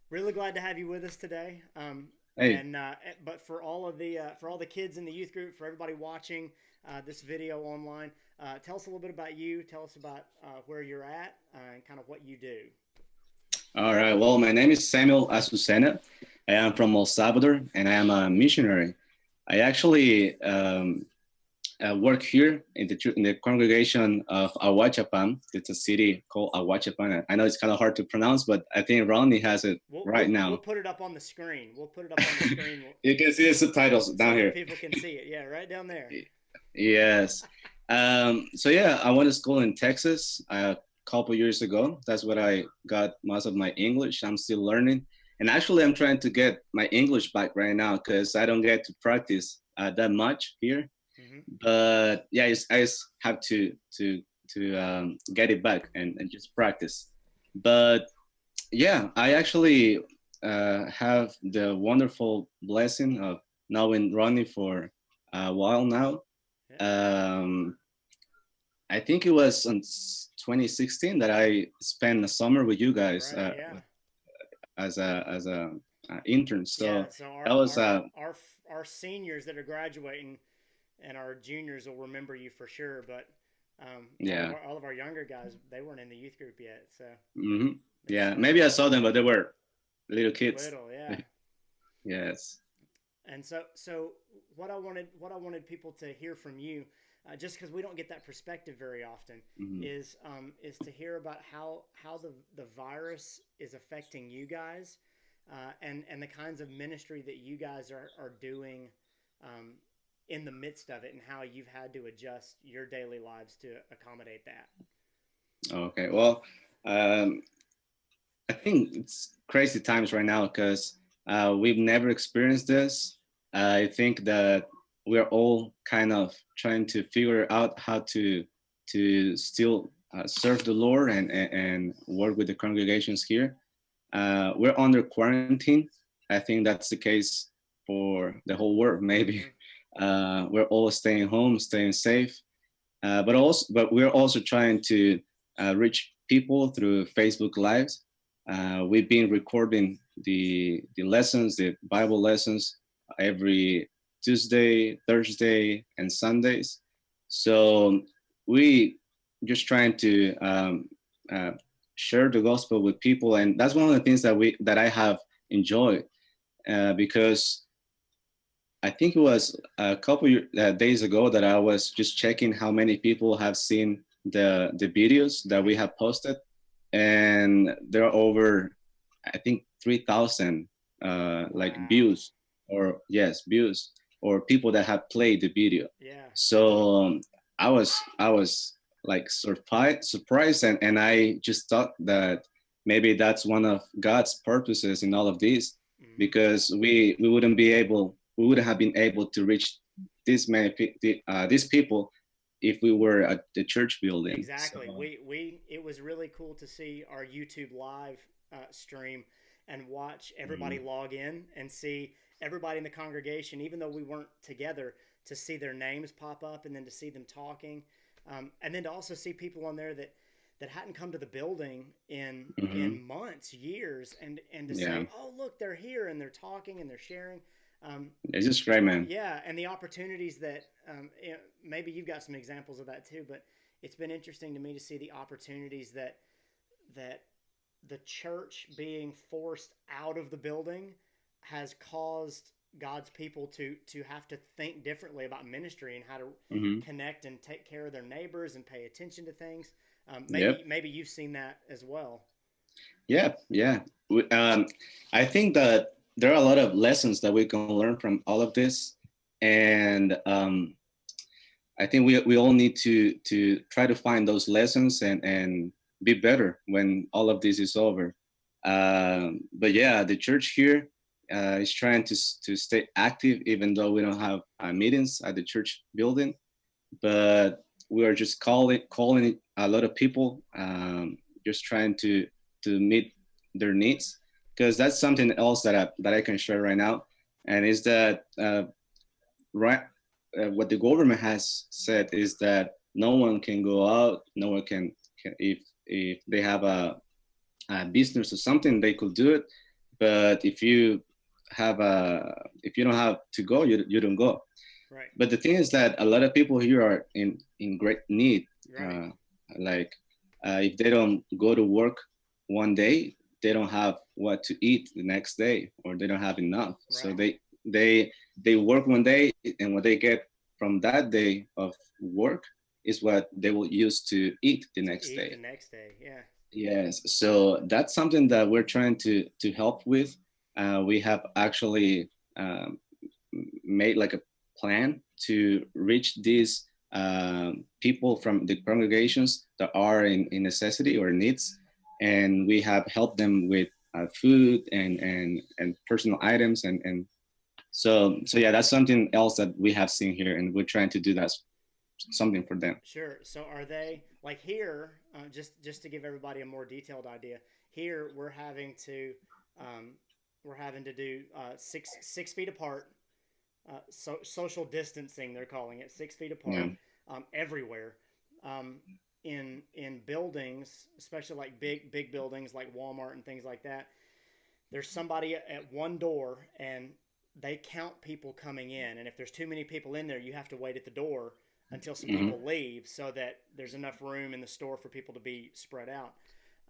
Really glad to have you with us today. Hey, But for all the kids in the youth group, for everybody watching this video online, tell us a little bit about you. Tell us about where you're at and kind of what you do. all right. Well, my name is Samuel Azucena. I am from El Salvador, and I am a missionary. I actually work here in the congregation of Ahuachapan. It's a city called Ahuachapan. I know it's kind of hard to pronounce, but I think Ronnie has it right We'll now. put it up on the screen. We'll put it up on the screen You can see the subtitles so down that here. people can see it. Yeah, right down there. Yes. So yeah, I went to school in Texas a couple years ago. That's what I got most of my English. I'm still learning, and actually, I'm trying to get my English back right now because I don't get to practice that much here. Hmm. But yeah, I just have to get it back and just practice. But yeah, I actually have the wonderful blessing of knowing Ronnie for a while now. Yeah. um, I think it was in 2016 that I spent a summer with you guys Right. Yeah. as a intern. Yeah. So So that was our seniors that are graduating and our juniors will remember you for sure. But yeah. all of our younger guys, they weren't in the youth group yet, so Hmm. it's Yeah, maybe I saw them, but they were little kids. little, yeah. Yes. And so what I wanted people to hear from you, just because we don't get that perspective very often, Hmm. is to hear about how the virus is affecting you guys, and the kinds of ministry that you guys are doing. Um, in the midst of it, and how you've had to adjust your daily lives to accommodate that. Okay. Well, um, I think it's crazy times right now because we've never experienced this. I think that we're all kind of trying to figure out how to still serve the Lord and work with the congregations here. We're under quarantine. I think that's the case for the whole world. Maybe Mm-hmm. we're all staying home, staying safe. But we're also trying to reach people through Facebook Lives. We've been recording the lessons, the Bible lessons, every Tuesday, Thursday, and Sundays. So we just trying to uh, share the gospel with people, and that's one of the things that I have enjoyed because I think it was a couple days ago that I was just checking how many people have seen the videos that we Mm-hmm. have posted, and there are over, I think, 3,000 like Wow. views, or yes, views, or people that have played the video. Yeah. So I was like surprised, and I just thought that maybe that's one of God's purposes in all of this, Mm-hmm. because we wouldn't have been able to reach these people if we were at the church building. So Exactly. We it was really cool to see our YouTube live stream and watch everybody mm, log in and see everybody in the congregation, even though we weren't together, to see their names pop up and then to see them talking, and then to also see people on there that hadn't come to the building in mhm. months, years, and to Yeah, say, oh look, they're here and they're talking and they're sharing. Um, it's just great, man. yeah, and the opportunities that maybe you've got some examples of that too, but it's been interesting to me to see the opportunities that the church being forced out of the building has caused God's people to have to think differently about ministry and how to Hmm. connect and take care of their neighbors and pay attention to things. Yep. Maybe you've seen that as well. Yeah, yeah. I think that there are a lot of lessons that we can learn from all of this, and I think we all need to try to find those lessons and be better when all of this is over. But yeah, the church here is trying to stay active, even though we don't have meetings at the church building. But we are just calling a lot of people, just trying to meet their needs, because that's something else that I can share right now, and is that right what the government has said is that no one can go out, no one can if they have a business or something, they could do it, but if you don't have to go, you don't go. Right. But the thing is that a lot of people here are in great need. Right. Like if they don't go to work one day, they don't have what to eat the next day, or they don't have enough. Right. So they work one day, and what they get from that day of work is what they will use to eat the next day. The next day, yeah. Yes. So that's something that we're trying to help with. We have actually made like a plan to reach these people from the congregations that are in necessity or needs, and we have helped them with food and personal items, and so yeah, that's something else that we have seen here, and we're trying to do that something for them. Sure. So are they like here? Just to give everybody a more detailed idea, here we're having to do 6 feet apart. Social distancing, they're calling it, 6 feet apart, Yeah. everywhere, in buildings, especially like big buildings like Walmart and things like that. There's somebody at one door, and they count people coming in, and if there's too many people in there, you have to wait at the door until some Mm-hmm. people leave, so that there's enough room in the store for people to be spread out.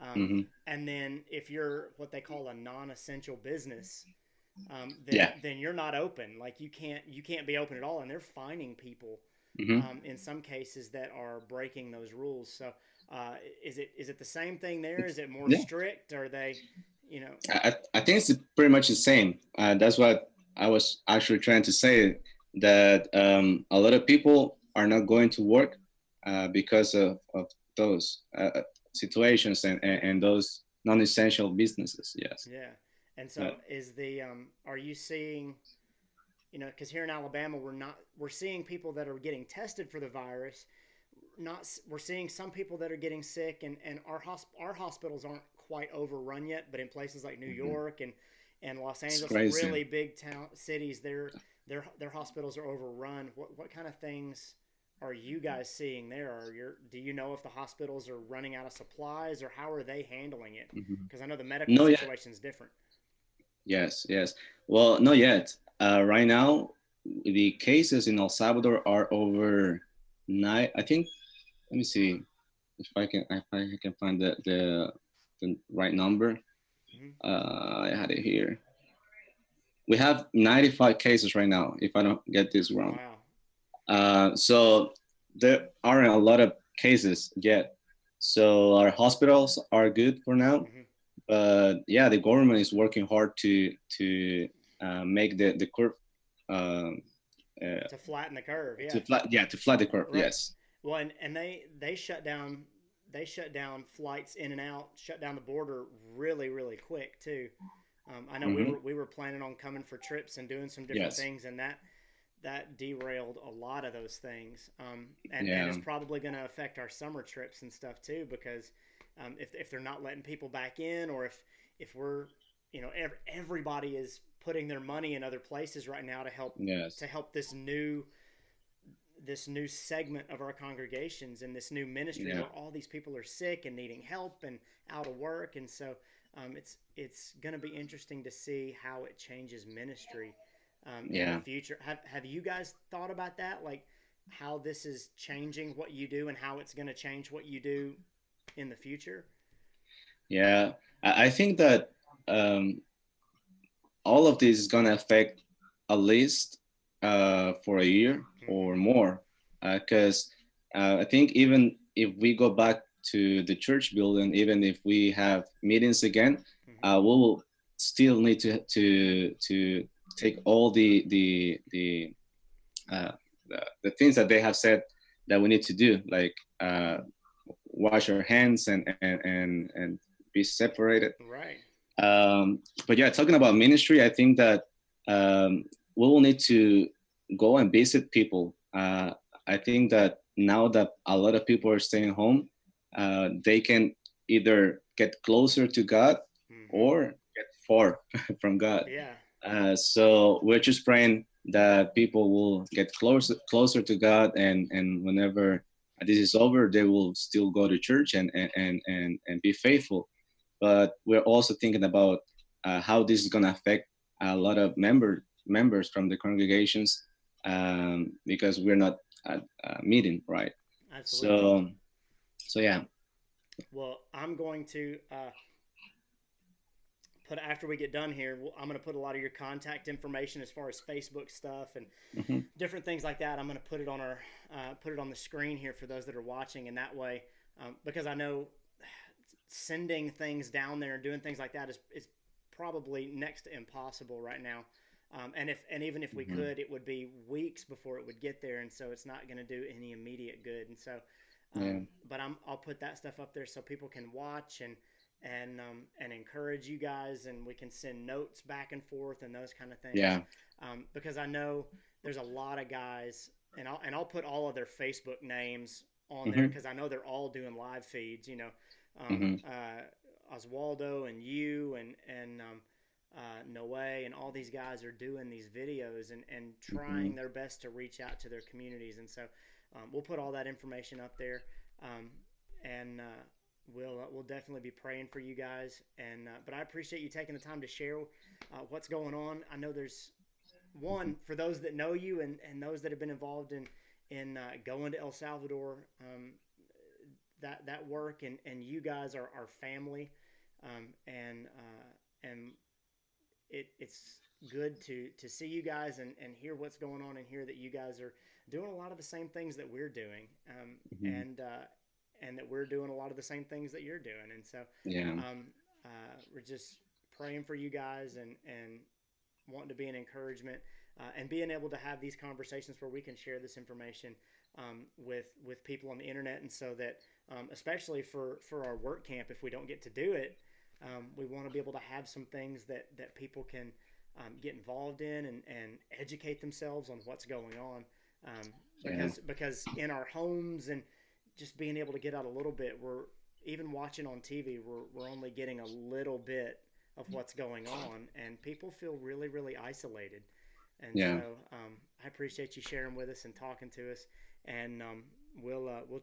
Mm-hmm. And then if you're what they call a non-essential business, Yeah. then you're not open. Like you can't be open at all, and they're fining people Mm-hmm. in some cases that are breaking those rules. So is it the same thing there? Is it more Yeah. strict? Are they, you know? I think it's pretty much the same. That's what I was actually trying to say, that a lot of people are not going to work because of those situations and those non-essential businesses. Yes. Yeah. And so is the are you seeing, because here in Alabama we're seeing people that are getting tested for the virus. Not We're seeing some people that are getting sick, and our hospitals aren't quite overrun yet, but in places like New York and Los Angeles, really big cities, their hospitals are overrun. What kind of things are you guys seeing there? Do you know if the hospitals are running out of supplies, or how are they handling it? Because I know the medical situation is different. Yes. Well, not yet. Right now, the cases in El Salvador are over 9. I think. Let me see if I can find the right number. I had it here. We have 95 cases right now, if I don't get this wrong. Wow. So there aren't a lot of cases yet. So our hospitals are good for now. But yeah, the government is working hard to make the curve to flatten the curve. Yeah. To flatten the curve. Right. Yes. Well, and they shut down flights in and out, shut down the border really quick too. I know we were planning on coming for trips and doing some different things, and that derailed a lot of those things. And it's probably going to affect our summer trips and stuff too, because if they're not letting people back in, or if we're, everybody is putting their money in other places right now to help this new segment of our congregations and this new ministry where all these people are sick and needing help and out of work. And so it's going to be interesting to see how it changes ministry in the future. Have you guys thought about that? Like how this is changing what you do and how it's going to change what you do in the future? Yeah, I think that all of this is going to affect at least for a year or more, because I think even if we go back to the church building, even if we have meetings again, we will still need to take all the things that they have said that we need to do, like wash our hands and be separated. Right. But yeah, talking about ministry, I think that we will need to go and visit people. I think that now that a lot of people are staying home, they can either get closer to God or get far from God. Yeah. So we're just praying that people will get closer to God, and whenever this is over, they will still go to church and be faithful. But we're also thinking about how this is going to affect a lot of members from the congregations, because we're not at a meeting, right? Absolutely. So yeah. Well, I'm going to put, after we get done here, I'm going to put a lot of your contact information as far as Facebook stuff and Hmm. different things like that. I'm going to put it on our put it on the screen here for those that are watching, and that way, because I know sending things down there and doing things like that is probably next to impossible right now. And even if we Hmm. could, it would be weeks before it would get there, and so it's not going to do any immediate good. And so, Yeah. but I'll put that stuff up there so people can watch and encourage you guys, and we can send notes back and forth and those kind of things. Yeah. Because I know there's a lot of guys, and I'll put all of their Facebook names on there Hmm. because I know they're all doing live feeds. Hmm. Oswaldo and you Noe and all these guys are doing these videos and Hmm. trying their best to reach out to their communities. And so we'll put all that information up there, um, and we'll definitely be praying for you guys. And but I appreciate you taking the time to share what's going on. I know there's one for those that know you and those that have been involved in going to El Salvador. That work and you guys are family, and it's good to see you guys and hear what's going on and hear that you guys are doing a lot of the same things that we're doing, Hmm. and that we're doing a lot of the same things that you're doing. And so Yeah. um, we're just praying for you guys and wanting to be an encouragement, and being able to have these conversations where we can share this information with people on the internet, and so that especially for our work camp, if we don't get to do it, we want to be able to have some things that people can get involved in and educate themselves on what's going on, Yeah. because in our homes and just being able to get out a little bit, we're even watching on TV, we're only getting a little bit of what's going on, and people feel really, really isolated. And so Yeah. I appreciate you sharing with us and talking to us, and we'll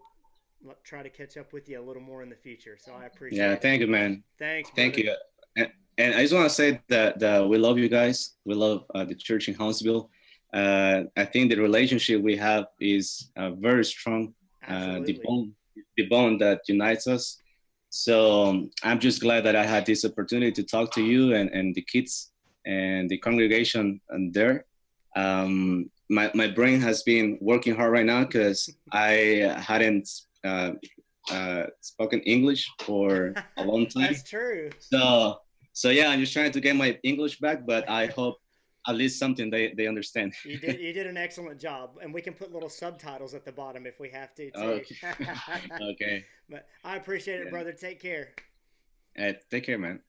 try to catch up with you a little more in the future. So I Yeah. appreciate it. Thank you, man. Thanks, Thank brother. you. And I just want to say that we love you guys. We love the church in Huntsville. I think the relationship we have is very strong. The Absolutely. bond that unites us. So I'm just glad that I had this opportunity to talk to you and the kids and the congregation and there. My brain has been working hard right now because I hadn't spoken English for a long That's time. true. So yeah, I'm just trying to get my English back, but I hope at least something they understand. You did an excellent job, and we can put little subtitles at the bottom if we have to too. Okay. Okay. But I appreciate it, Yeah. brother. Take care. Take care, man.